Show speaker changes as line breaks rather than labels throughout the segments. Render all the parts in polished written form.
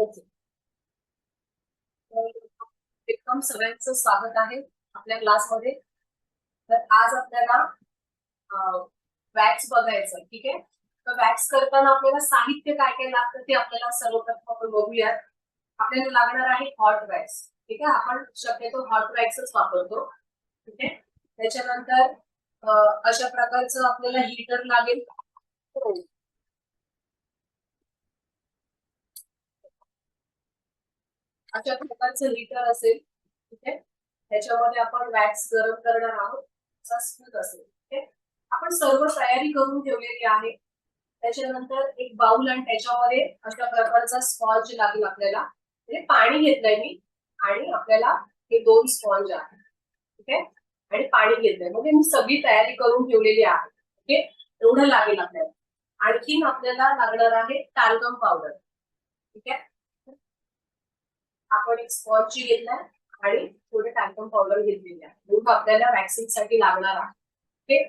Okay. एकदम सगळ्यांचं स्वागत आहे आपल्या क्लासमध्ये. तर आज आपल्याला वॅक्स बघायचं, ठीक आहे. तर वॅक्स करताना आपल्याला साहित्य काय काय लागतं ते आपल्याला सर्वप्रथम आपण बघूयात. आपल्याला लागणार आहे हॉट वॅक्स, ठीक आहे. आपण शक्यतो हॉट वॅक्सच वापरतो, ठीक आहे. त्याच्यानंतर अशा प्रकारचं आपल्याला हीटर लागेल. अशा प्रकारचं हीटर असेल, ठीक आहे. त्याच्यामध्ये आपण वॅक्स गरम करणार आहोत. असा स्पून असेल, ठीक आहे. आपण सर्व तयारी करून ठेवलेली आहे. त्याच्यानंतर एक बाउल आणि त्याच्यामध्ये अशा प्रकारचा स्पॉन्ज लागेल आपल्याला. म्हणजे पाणी घेतलंय मी आणि आपल्याला हे 2 स्पॉन्ज आहेत, ठीक आहे. आणि पाणी घेतलंय म्हणजे मी सगळी तयारी करून ठेवलेली आहे, ओके. एवढं लागेल आपल्याला. आणखीन आपल्याला लागणार आहे टाल्गम पावडर, ठीक आहे. आपण एक स्पॉन्ज घेतलाय आणि थोडे टाल्गम पावडर घेतलेली आहे. म्हणून आपल्याला वॅक्सिन साठी लागणार आहे, ओके.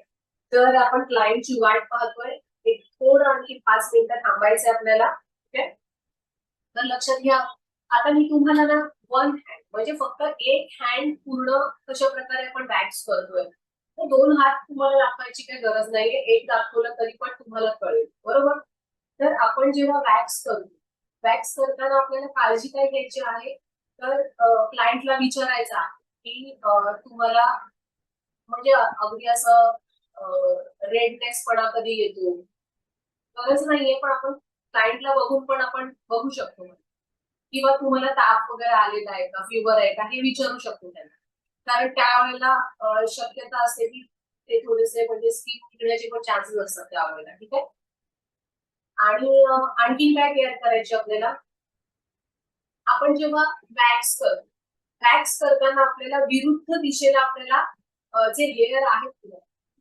तर आपण क्लायंटची वाट पाहतोय. एक थोडं आणखी 5 मिनिटं थांबायचंय आपल्याला, ठीक आहे. तर लक्षात घ्या, आता मी तुम्हाला ना वन हँड म्हणजे फक्त एक हँड पूर्ण कशा प्रकारे आपण वॅक्स करतोय. तर 2 हात तुम्हाला दाखवायची काही गरज नाहीये. एक दाखवलं तरी पण तुम्हाला कळेल, बरोबर. तर आपण जेव्हा वॅक्स करतो, वॅक्स करताना आपल्याला काळजी काय घ्यायची आहे. तर क्लायंटला विचारायचं आहे की तुम्हाला म्हणजे अगदी असं रेडनेस पणा कधी येतो, गरज नाहीये. पण आपण क्लायंटला बघून पण आपण बघू शकतो, किंवा तुम्हाला ताप वगैरे आलेला आहे का, फिवर आहे का, हे विचारू शकतो त्यांना. कारण त्यावेळेला शक्यता असते की ते थोडेसे म्हणजे स्किन पिकण्याचे पण चान्सेस असतात त्यावेळेला, ठीक आहे. आणि आणखीन काय केअर करायची आपल्याला. आपण जेव्हा वॅक्स करतो, वॅक्स करताना आपल्याला विरुद्ध दिशेला आपल्याला जे लेअर आहेत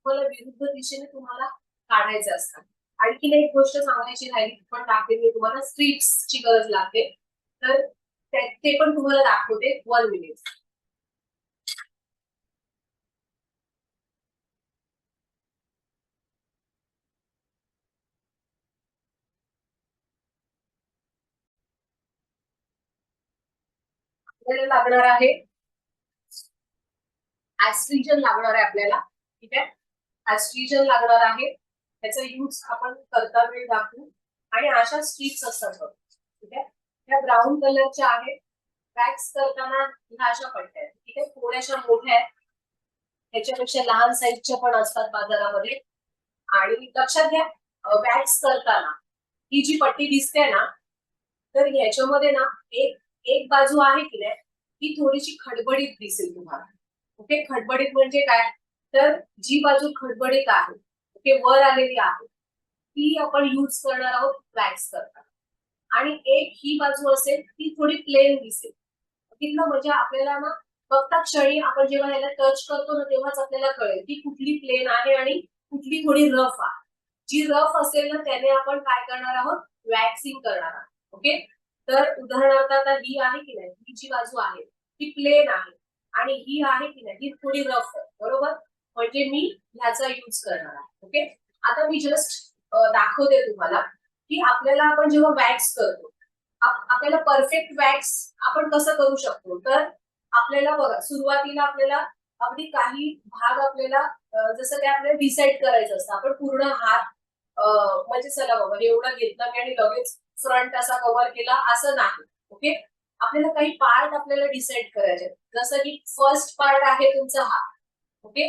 तुम्हाला विरुद्ध दिशेने तुम्हाला काढायचे असतात. आणखीन एक गोष्ट सांगायची राहिली पण दाखवेल मी तुम्हाला. स्ट्रीप्सची गरज लागते, तर ते पण तुम्हाला दाखवते. 1 मिनिट. आपल्याला लागणार आहे ऍस्ट्रिजन लागणार आहे आपल्याला, ठीक आहे. ऍस्ट्रिजन लागणार आहे. त्याचा यूज आपण करता वेळ दाखवू. आणि अशा स्ट्रीप्स असतात, ठीक आहे. त्या ब्राऊन कलरच्या आहेत. वॅक्स करताना ह्या अशा पट्ट्या आहेत, ठीक आहे. थोड्याशा मोठ्या आहेत, त्याच्यापेक्षा लहान साईजच्या पण असतात बाजारामध्ये. आणि लक्षात घ्या, वॅक्स करताना ही जी पट्टी दिसते ना, तर ह्याच्यामध्ये ना एक एक बाजू आहे की नाही, ती थोडीशी खडबडीत दिसेल तुम्हाला, ओके. खडबडीत म्हणजे काय, तर जी बाजू खडबडीत आहे, ओके, वर आलेली आहे, ती आपण यूज करणार आहोत वॅक्स करताना. आणि एक ही बाजू असेल ती थोडी प्लेन दिसेल, तिथलं म्हणजे आपल्याला ना बघता क्षणी आपण जेव्हा ह्याला टच करतो ना, तेव्हाच आपल्याला कळेल की कुठली प्लेन आहे आणि कुठली थोडी रफ आहे. जी रफ असेल ना त्याने आपण काय करणार आहोत, वॅक्सिंग करणार आहोत, ओके. तर उदाहरणार्थ आता ही आहे की नाही, ही जी बाजू आहे ती प्लेन आहे आणि ही आहे की नाही, ही थोडी रफ आहे, बरोबर. म्हणजे मी ह्याचा यूज करणार आहे, ओके. आता मी जस्ट दाखवते तुम्हाला की आपल्याला आपण जेव्हा वॅक्स करतो, आपल्याला परफेक्ट वॅक्स आपण कसं करू शकतो. तर आपल्याला बघा, सुरुवातीला आपल्याला अगदी काही भाग आपल्याला जसं काय आपल्याला डिसाईड करायचं असतं. आपण पूर्ण हात म्हणजे चला बाबा एवढं घेतलं मी आणि लगेच फ्रंट असा कव्हर केला असं नाही, ओके. आपल्याला काही पार्ट आपल्याला डिसाईड करायचे. जसं की फर्स्ट पार्ट आहे तुमचा हा, ओके.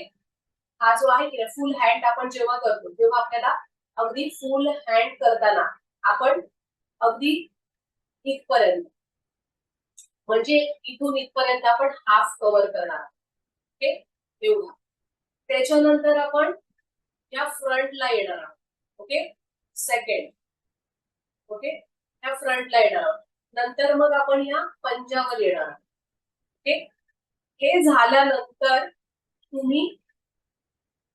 हा जो आहे की फुल हँड आपण जेव्हा करतो तेव्हा आपल्याला अगदी फुल हँड करताना आपण अगदी इथपर्यंत म्हणजे इथून इथपर्यंत आपण हाफ कव्हर करणार, ओके. एवढा. त्याच्यानंतर आपण या फ्रंटला येणार आहोत, ओके. Second, okay. या फ्रंटला येणार आहोत. नंतर मग आपण या पंजावर येणार आहोत, ओके. हे झाल्यानंतर तुम्ही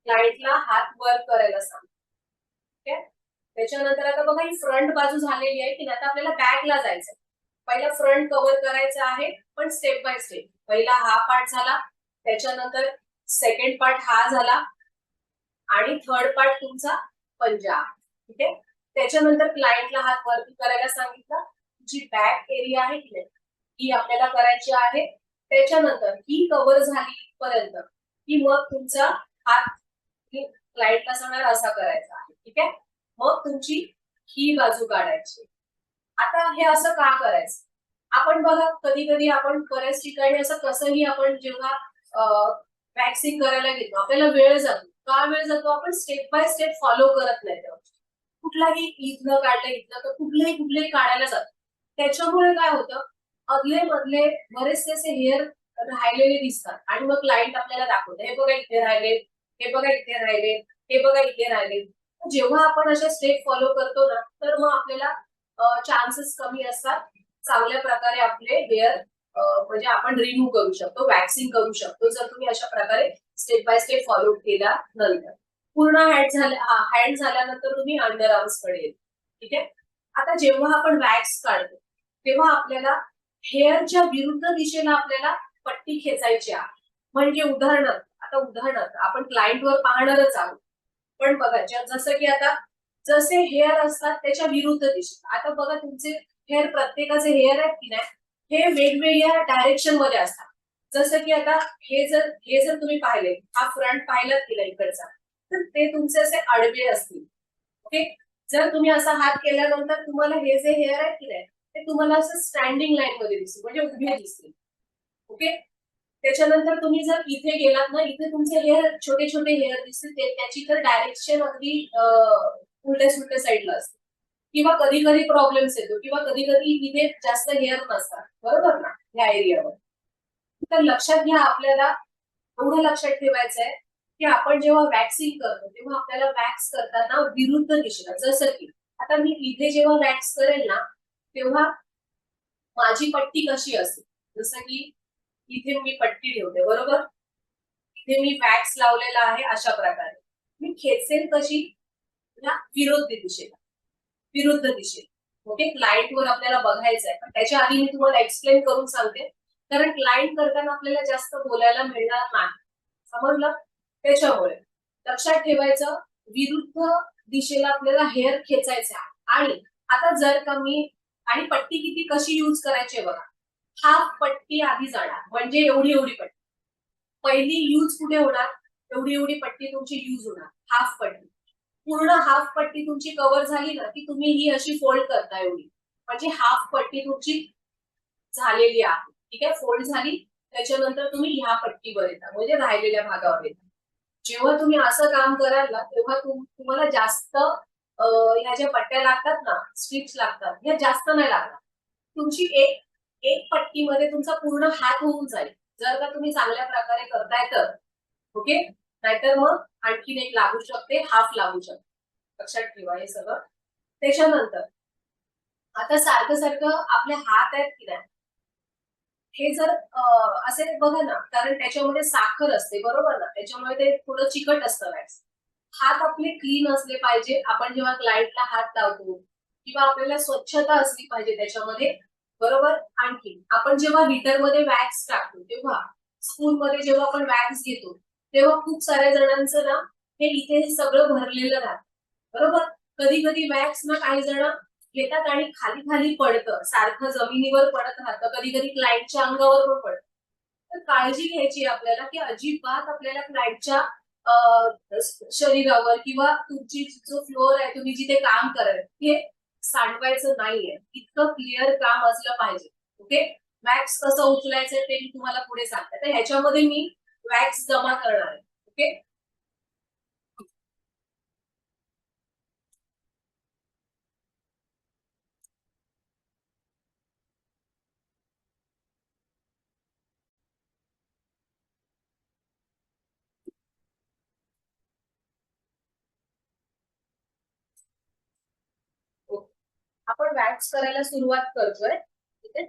क्लायंटला हात वर करायला सांगा, ओके. त्याच्यानंतर आता बघा ही फ्रंट बाजू झालेली आहे की आता आपल्याला बॅकला जायचंय. पहिला फ्रंट कव्हर करायचा आहे, पण स्टेप बाय स्टेप. पहिला हा पार्ट झाला, त्याच्यानंतर सेकंड पार्ट हा झाला आणि थर्ड पार्ट तुमचा पंजा, ठीक आहे. त्याच्यानंतर क्लायंटला हात वरती करायला सांगितलं. जी बॅक एरिया आहे की नाही ही आपल्याला करायची आहे. त्याच्यानंतर ही कव्हर झाली पर्यंत की मग तुमचा हात क्लायंटला सांगणार असा करायचा आहे. ठीक आहे. मग तुमची ही बाजू काढायची. आता हे असं का करायचं? आपण बघा कधी कधी आपण बऱ्याच ठिकाणी असं कसंही आपण जेव्हा वॅक्सिंग करायला घेतो आपल्याला वेळ जातो. का वेळ जातो? आपण स्टेप बाय स्टेप फॉलो करत नाही तेव्हा. कुठलाही इथनं काढलं इथनं तर कुठलेही काढायला जातो. त्याच्यामुळे काय होतं अदले मधले बरेचसे असे हेअर राहिलेले दिसतात आणि मग क्लायंट आपल्याला दाखवतो हे बघा इथे राहिले, हे बघा इथे राहिले, हे बघा इथे राहिले. जेव्हा आपण अशा स्टेप फॉलो करतो ना तर मग आपल्याला चान्सेस कमी असतात चांगल्या प्रकारे आपले हेअर म्हणजे आपण रिमूव्ह करू शकतो, वॅक्सिंग करू शकतो जर तुम्ही अशा प्रकारे स्टेप बाय स्टेप फॉलो केला नंतर. पूर्ण हँड झाल्यानंतर तुम्ही अंडर आर्म्स कडे येईल. ठीक आहे. आता जेव्हा आपण वॅक्स काढतो तेव्हा आपल्याला हेअरच्या विरुद्ध दिशेला आपल्याला पट्टी खेचायची आहे. म्हणजे उदाहरणार्थ आपण क्लायंटवर पाहणारच आहोत. पण बघा जसं की आता जसे हेअर असतात त्याच्या विरुद्ध दिशेला. आता बघा तुमचे हेअर प्रत्येकाचे हेअर आहेत की नाही हे वेगवेगळ्या डायरेक्शन मध्ये असतात. जसं की आता हे जर तुम्ही पाहिले हा फ्रंट पाहिलात की नाही इकडचा तर ते तुमचे असे आडवे असतील. ओके. जर तुम्ही असा हात केल्यानंतर तुम्हाला हे जे हेअर आहेत की नाही ते तुम्हाला असं स्टँडिंग लाईन मध्ये दिसतील म्हणजे उभे दिसतील. ओके. त्याच्यानंतर तुम्ही जर इथे गेलात ना इथे तुमचे हेअर छोटे छोटे हेअर दिसतील त्याची तर डायरेक्शन अगदी उलट्या सुलट्या साईडला असते. किंवा कधी कधी प्रॉब्लेम्स येतो किंवा कधी कधी इथे जास्त हेअर नसतात बरोबर ना या एरियावर. तर लक्षात घ्या आपल्याला एवढं लक्षात ठेवायचं आहे की आपण जेव्हा वॅक्सिंग करतो तेव्हा आपल्याला वॅक्स करताना विरुद्ध दिशेला जसं की आता मी इथे जेव्हा वॅक्स करेल ना तेव्हा माझी पट्टी कशी असेल जसं की इथे मी पट्टी ठेवते बरोबर. इथे मी वॅक्स लावलेला आहे अशा प्रकारे मी खेचेल कशी या विरुद्ध दिशेला. ओके. क्लायंट वर आपल्याला बघायचं आहे पण त्याच्या आधी मी तुम्हाला एक्सप्लेन करून सांगते कारण क्लायंट करताना आपल्याला जास्त बोलायला मिळणार नाही. समजलं? त्याच्यामुळे लक्षात ठेवायचं विरुद्ध दिशेला आपल्याला हेअर खेचायचं आहे. आणि आता जर का मी आणि पट्टी किती कशी यूज करायची बघा. हाफ पट्टी आधी जाणार म्हणजे एवढी एवढी पट्टी पहिली यूज कुठे होणार एवढी एवढी पट्टी तुमची यूज होणार हाफ पट्टी. पूर्ण हाफ पट्टी तुमची कव्हर झाली ना की तुम्ही ही अशी फोल्ड करता एवढी म्हणजे हाफ पट्टी तुमची झालेली आहे. ठीक आहे. फोल्ड झाली त्याच्यानंतर तुम्ही ह्या पट्टीवर येता म्हणजे राहिलेल्या भागावर येता. जेव्हा तुम्ही असं काम कराल ना तेव्हा तुम्हाला जास्त ह्या ज्या पट्ट्या लागतात ना स्ट्रिप्स लागतात ह्या जास्त नाही लागणार. तुमची एक एक पट्टीमध्ये तुमचा पूर्ण हात होऊन जाईल जर का तुम्ही चांगल्या प्रकारे करताय तर. ओके. नाहीतर मग आणखीन एक लागू शकते हाफ लागू शकते. लक्षात ठेवा हे सगळं. त्याच्यानंतर आता सारखं सारखं आपले हात आहेत की नाही हे जर असे बघा ना कारण त्याच्यामध्ये साखर असते बरोबर ना त्याच्यामुळे ते थोडं चिकट असतं वॅक्स. हात आपले क्लीन असले पाहिजे आपण जेव्हा क्लायंटला हात लावतो किंवा आपल्याला स्वच्छता असली पाहिजे त्याच्यामध्ये बरोबर. आणखी आपण जेव्हा हीटरमध्ये वॅक्स टाकतो तेव्हा स्पूनमध्ये जेव्हा आपण वॅक्स घेतो तेव्हा खूप साऱ्या जणांचं ना हे इथे सगळं भरलेलं राहतं बरोबर. कधी कधी वॅक्स ना काही जण घेतात आणि खाली खाली पडतं सारखं जमिनीवर पडत राहतं कधी कधी क्लायंटच्या अंगावर पण पडतं. तर काळजी घ्यायची आपल्याला की अजिबात आपल्याला क्लायंटच्या शरीरावर किंवा तुमची जो फ्लोअर आहे तुम्ही जिथे काम कराल हे सांडवायचं नाहीये. इतकं क्लिअर काम असलं पाहिजे. ओके. वॅक्स कसं उचलायचं ते मी तुम्हाला पुढे सांगते. तर ह्याच्यामध्ये मी वॅक्स जमा करणार आहे. ओके. आपण वॅक्स करायला सुरुवात करतोय. ठीक आहे.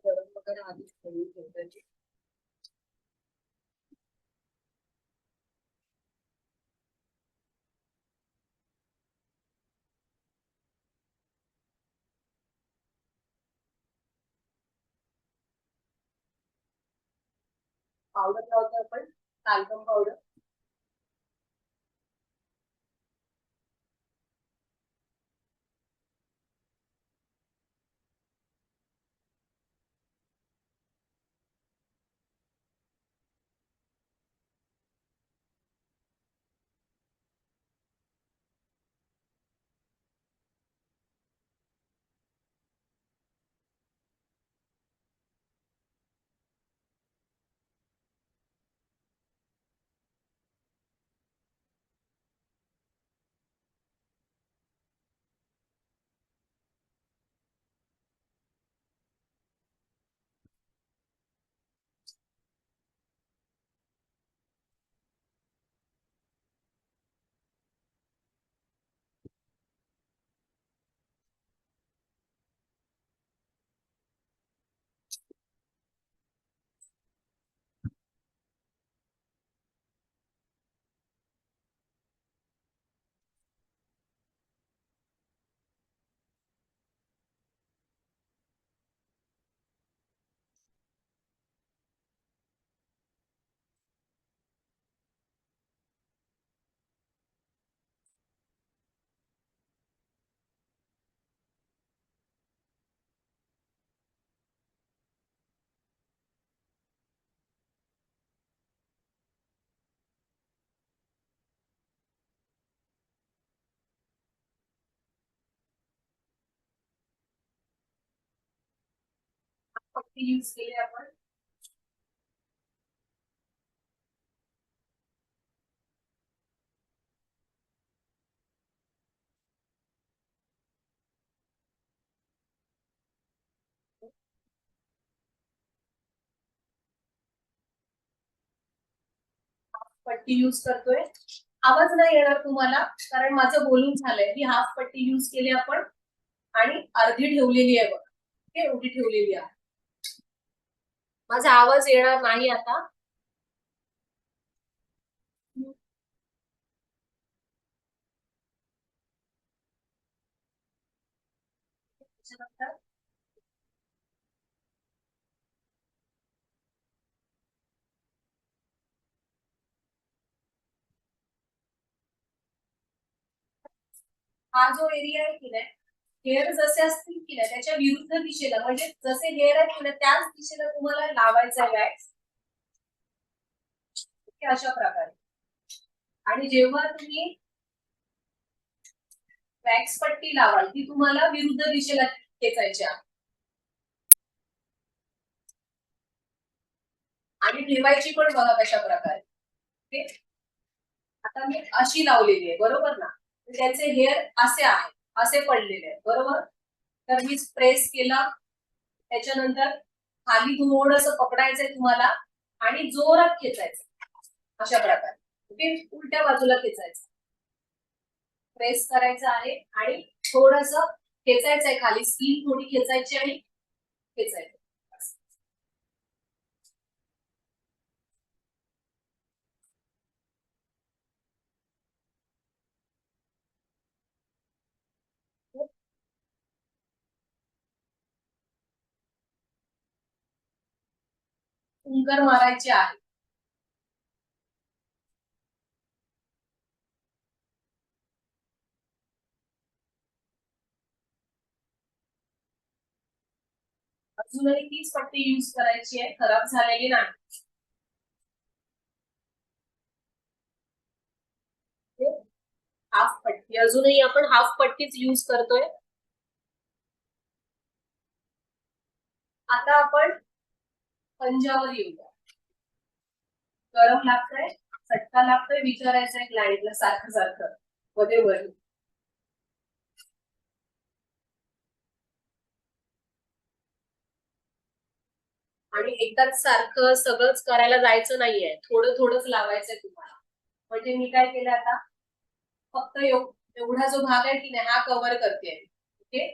गरम वगैरे आधीच करून ठेवते. पावडर लावतो आपण टाल्कम पावडर. यूज केले आपण. पट्टी यूज करतोय. आवाज नाही येणार तुम्हाला कारण माझं बोलून झालंय. ही हाफ पट्टी यूज केली आपण आणि अर्धी ठेवलेली आहे बघा. हे एवढी ठेवलेली आहे. माझा आवाज येणार नाही आता. हा जो एरिया आहे की नाही, हेअर जसे असतील की नाही त्याच्या विरुद्ध दिशेला, म्हणजे जसे हेअर आहेत की नाही त्याच दिशेला तुम्हाला लावायचा आहे वॅक्स. अशा प्रकारे. आणि जेव्हा तुम्ही वॅक्स पट्टी लावाल ती तुम्हाला विरुद्ध दिशेला खेचायची आहे आणि ठेवायची पण बघा कशा प्रकारे. आता मी अशी लावलेली आहे बरोबर ना, त्याचे हेअर असे आहेत, असे पडलेले आहेत बरोबर. तर मी प्रेस केला, त्याच्यानंतर खाली थोडस पकडायचंय तुम्हाला आणि जोरात खेचायचं अशा प्रकारे. ओके, उलट्या बाजूला खेचायचं, प्रेस करायचं आहे आणि थोडस खेचायचंय, खाली स्किन थोडी खेचायची आणि खेचायचं. उंकर मारायचे आहे. अजूनही तीच पट्टी यूज करायची आहे, खराब झालेली नाही. हाफ पट्टी, अजूनही आपण हाफ पट्टीच यूज करतोय. आता आपण पंजावर येऊया. गरम लागतंय, चटका लागतोय, विचारायचंय क्लायंटला सारखं सारखं मध्ये वर. आणि एकदाच सारखं सगळंच करायला जायचं नाहीये, थोडं थोडंच लावायचंय तुम्हाला. म्हणजे मी काय केलं आता, फक्त एवढा जो भाग आहे की नाही हा कव्हर करते. ओके,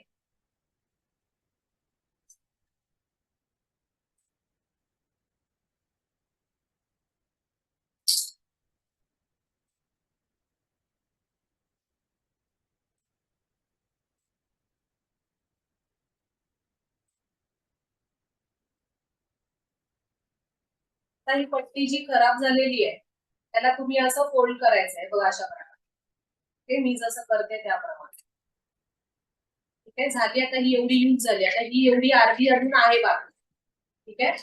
ही पट्टी जी खराब झालेली आहे त्याला तुम्ही असं फोल्ड करायचंय बघा अशा प्रकारे. ते मी जसं करते त्याप्रमाणे. ठीक आहे, झाली आता ही एवढी यूज झाली, आता ही एवढी अर्धी अजून आहे बाकी. ठीक आहे,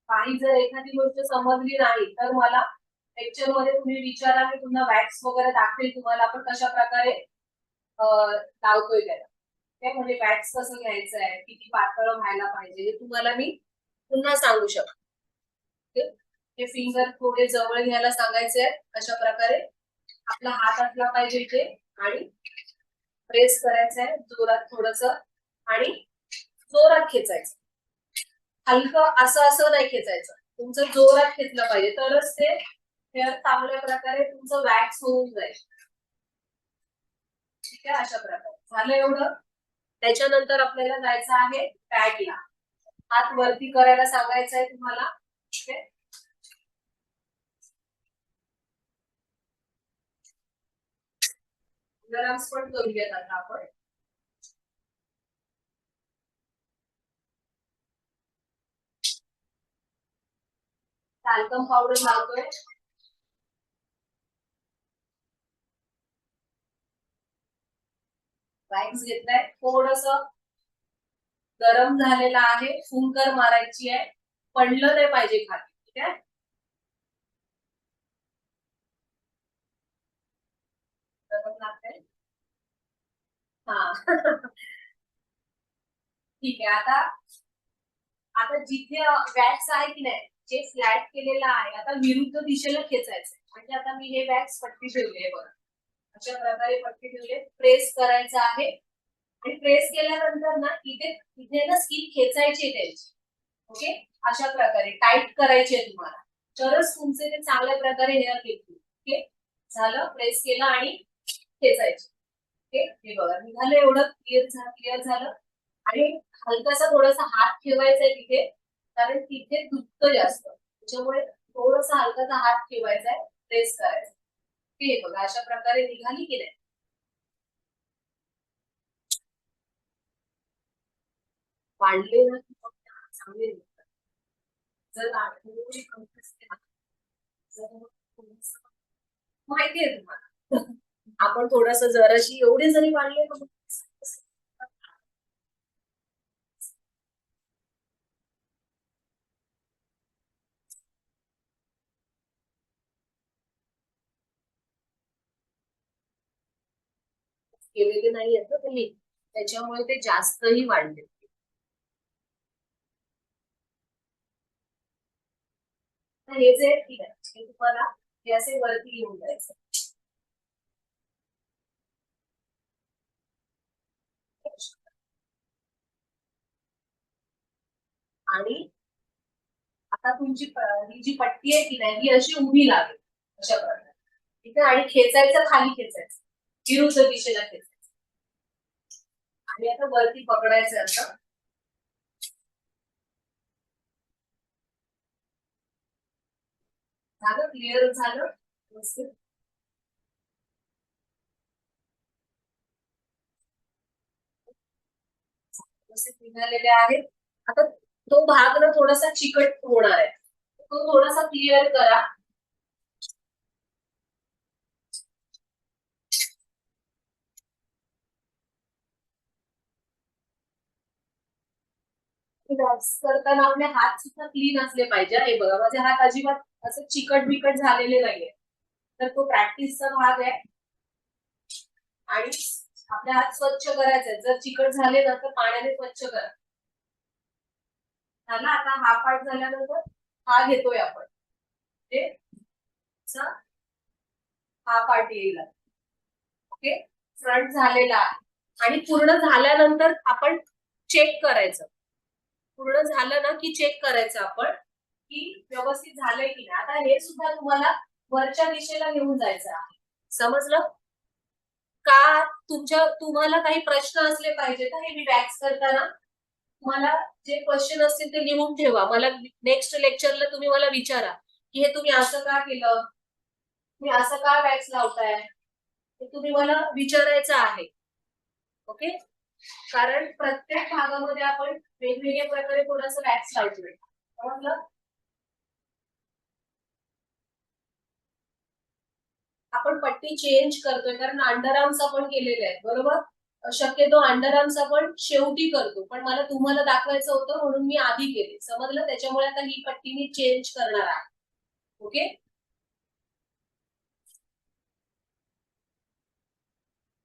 काही जर एखादी गोष्ट समजली नाही तर मला लेक्चर मध्ये तुम्ही विचारा, मी पुन्हा वॅक्स वगैरे दाखवेल तुम्हाला आपण कशा प्रकारे लावतोय त्याला. ते म्हणजे वॅक्स कसं घ्यायचं आहे, किती पातळ व्हायला पाहिजे हे तुम्हाला मी पुन्हा सांगू शकते. हे फिंगर थोडे जवळ घ्यायला सांगायचे आहे अशा प्रकारे. आपला हात असला पाहिजे इथे आणि प्रेस करायचं आहे जोरात थोडस आणि जोरात खेचायचं. हलकं असं असं नाही खेचायचं, तुमचं जोरात खेचलं पाहिजे तरच ते हेअर चांगल्या प्रकारे तुमचं वॅक्स होऊन जाईल. ठीक आहे, अशा प्रकारे झालं एवढं. त्याच्यानंतर आपल्याला जायचं आहे पॅडला. हात वरती करायला सांगायचं आहे तुम्हाला. ठीक आहे, गरम पण करूयात आता आपण. टाल्कम पावडर लावतोय. वॅक्स घेतलाय थोडस गरम झालेला आहे, फुंकर मारायची आहे, पडलं नाही पाहिजे खाली. ठीक आहे. गरम लागतंय. हा. ठीक आहे. आता आता जिथे वॅक्स आहे की नाही, जे फ्लॅट केलेलं आहे, आता विरुद्ध दिशेला खेचायचं. म्हणजे आता मी हे वॅक्स पट्टी ठेवली बघा, अशा प्रकारे पट्टी ठेवली, प्रेस करायचं आहे. आणि प्रेस केल्यानंतर ना इथे इथे ना स्किन खेचायची त्यांची. ओके, अशा प्रकारे टाईट करायची आहे तुम्हाला, तरच तुमचे ते चांगल्या प्रकारे हेअर येतील. ओके, झालं, प्रेस केलं आणि खेचायचे. ओके, हे बघा निघालं, एवढं क्लिअर झालं. आणि हलकासा थोडासा हात ठेवायचा आहे तिथे, कारण तिथे दुखतं जास्त, त्याच्यामुळे थोडासा हलकासा हात ठेवायचा आहे, प्रेस करायचा. हे बघा अशा प्रकारे निघाली की नाही. वाढले ना की चांगले निघतात. जर थोडी कमी असते ना, जर माहिती आहे तुम्हाला, आपण थोडस जराशी एवढे जरी वाढले तर केलेले नाही आहेत ना तुम्ही, त्याच्यामुळे ते जास्तही वाढले. हे जे ठीक आहे, हे तुम्हाला हे असे वरती येऊन जायचं. आणि आता तुमची ही जी पट्टी आहे की नाही, ही अशी उभी लागेल अशा प्रकारे. ठीक आहे, आणि खेचायचं, खाली खेचायचं, विरुद्ध दिशेला खेचायचं. आणि आता वरती पकडायचं असं. झालं, क्लिअर झालं व्यवस्थित. व्यवस्थित निघालेले आहेत. आता तो भाग ना थोडासा चिकट होणार आहे, तो थोडासा क्लिअर करा. वॅक्स करताना आपले हात सुद्धा क्लीन असले पाहिजे. हे बघा माझे हात अजिबात असं चिकट बिकट झालेले नाहीये, तर तो प्रॅक्टिसचा भाग आहे. आणि आपले हात स्वच्छ करायचे, जर चिकट झाले ना तर पाण्याने स्वच्छ करा. झाला, आता हा पार्ट झाल्यानंतर हा घेतोय आपण, ते हा पार्ट येईल. ओके, फ्रंट झालेला आहे. आणि पूर्ण झाल्यानंतर आपण चेक करायचं. पूर्ण झालं ना की चेक करायचं आपण की व्यवस्थित झालंय की नाही. आता हे सुद्धा तुम्हाला वरच्या दिशेला घेऊन जायचं आहे. समजलं का? तुम्हाला काही प्रश्न असले पाहिजे का हे मी वॅक्स करताना? मला जे क्वेश्चन असतील ते लिहून ठेवा. मला नेक्स्ट लेक्चरला तुम्ही मला विचारा की हे तुम्ही असं का केलं, तुम्ही असं का वॅक्स लावताय, हे तुम्ही मला विचारायचं आहे. ओके, कारण प्रत्येक भागामध्ये आपण वेगवेगळ्या प्रकारे थोडस वॅक्स लावतोय. समजलं? आपण पट्टी चेंज करतोय कारण अंडर आर्म्स आपण केलेले आहेत, बरोबर. शक्यतो अंडर आर्म्स आपण शेवटी करतो, पण मला तुम्हाला दाखवायचं होतं म्हणून मी आधी केले. समजलं? त्याच्यामुळे आता ही पट्टी मी चेंज करणार आहे. ओके,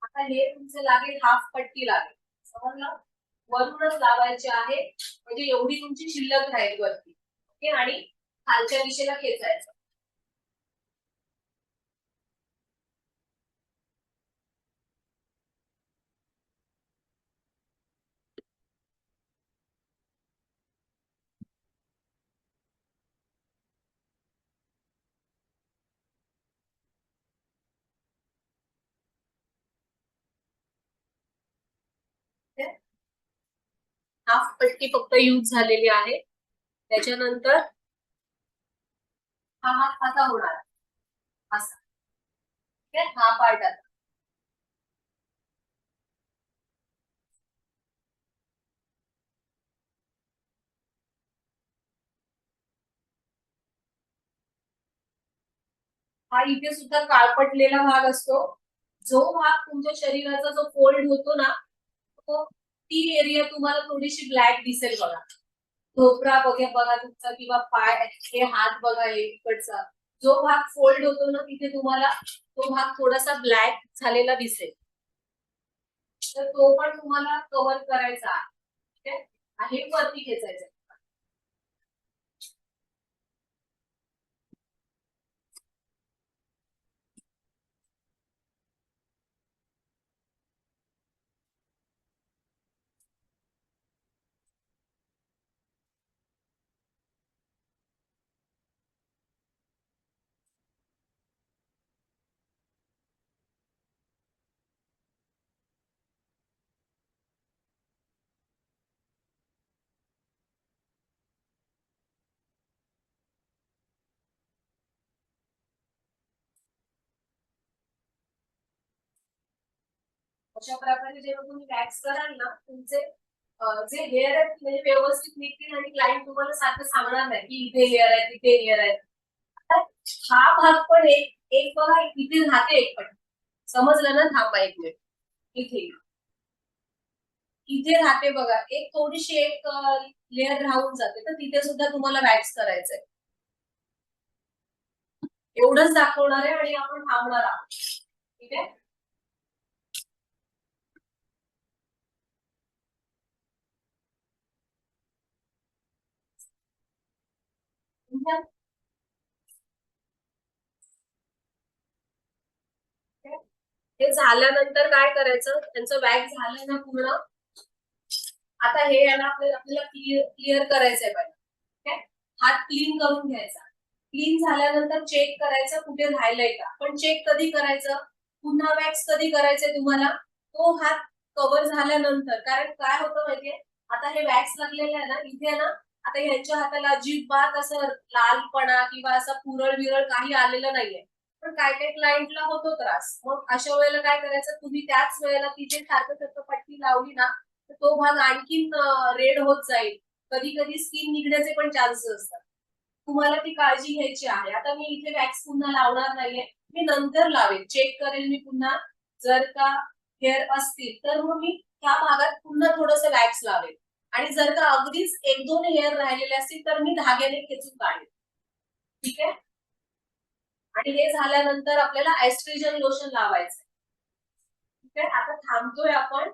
आता हे तुमचं लागेल, हाफ पट्टी लागेल. समजलं? वरूनच लावायची आहे, म्हणजे एवढी तुमची शिल्लक राहील वरती. ओके, आणि खालच्या दिशेला खेचायचं. हाफ पट्टी फक्त यूज झालेली आहे. त्याच्यानंतर हा हात असा होणार, असा. ठीक आहे, हा पार्ट आता. हा इथे सुद्धा काळपटलेला भाग असतो. जो भाग तुमच्या शरीराचा जो फोल्ड होतो ना, तो ती एरिया तुम्हाला थोडीशी ब्लॅक दिसेल बघा. ढोपरा बघा तुमचा किंवा पाय, हे हात बघा इकडचा जो भाग फोल्ड होतो ना तिथे तुम्हाला तो भाग थोडासा ब्लॅक झालेला दिसेल. तर तो पण तुम्हाला कव्हर करायचा आहे. ठीक आहे, वरती खेचायचं. अशा प्रकारे जेव्हा तुम्ही वॅक्स कराल ना तुमचे जे हेअर आहेत म्हणजे व्यवस्थित निघतील आणि क्लायंट तुम्हाला सारखं सांगणार नाही की इथे हेअर आहे तिथे हेअर आहे. हा भाग पण एक एक बघा इथे राहते एक पण समजलं ना. थांबा एक मिनिट. इथे इथे राहते बघा एक थोडीशी एक लेअर राहून जाते तर तिथे सुद्धा तुम्हाला वॅक्स करायचंय. एवढंच दाखवणार आहे आणि आपण थांबणार आहोत. ठीक आहे. हे झाल्यानंतर काय करायचं त्यांचं वॅक्स झालं ना पूर्ण. आता हे याला आपल्याला क्लिअर करायचंय पाहिजे. ठीक आहे. हात क्लीन करून घ्यायचा. क्लीन झाल्यानंतर चेक करायचं कुठे राहिलंय का. पण चेक कधी करायचं पुन्हा वॅक्स कधी करायचंय तुम्हाला तो हात कव्हर झाल्यानंतर. कारण काय होतं माहितीये आता हे वॅक्स लागलेलं आहे ना इथे ना आता ह्यांच्या हाताला अजिबात असं लालपणा किंवा असं पुरळ विरळ काही आलेलं नाहीये. पण काय काय क्लायंटला होतो त्रास. मग अशा वेळेला काय करायचं तुम्ही त्याच वेळेला तिथे सारखं सारखं पट्टी लावली ना तर तो भाग आणखीन रेड होत जाईल. कधी कधी स्किन निघण्याचे पण चान्सेस असतात. तुम्हाला ती काळजी घ्यायची आहे. आता मी इथे वॅक्स पुन्हा लावणार नाहीये. मी नंतर लावेल चेक करेल मी पुन्हा जर का हेअर असतील तर मग मी त्या भागात पुन्हा थोडस वॅक्स लावेल. आणि जर का अगदीच एक दोन हेअर राहिलेले असतील तर मी धाग्याने खेचून काढेल. ठीक आहे. आणि हे झाल्यानंतर आपल्याला एस्ट्रोजन लोशन लावायचं. ठीक आहे. आता थांबतोय आपण.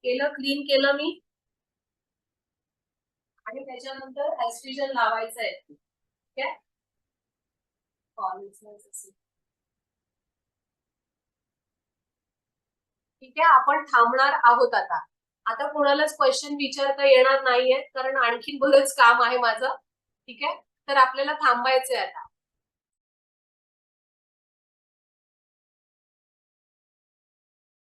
केलं क्लीन केलं मी आणि त्याच्यानंतर एस्ट्रोजन लावायचं आहे. ठीक आहे. ठीक आहे आपण थांबणार आहोत आता. आता कोणालाच क्वेश्चन विचारता येणार नाहीये कारण आणखी बरंच काम आहे माझं. ठीक आहे तर आपल्याला थांबायचंय आता.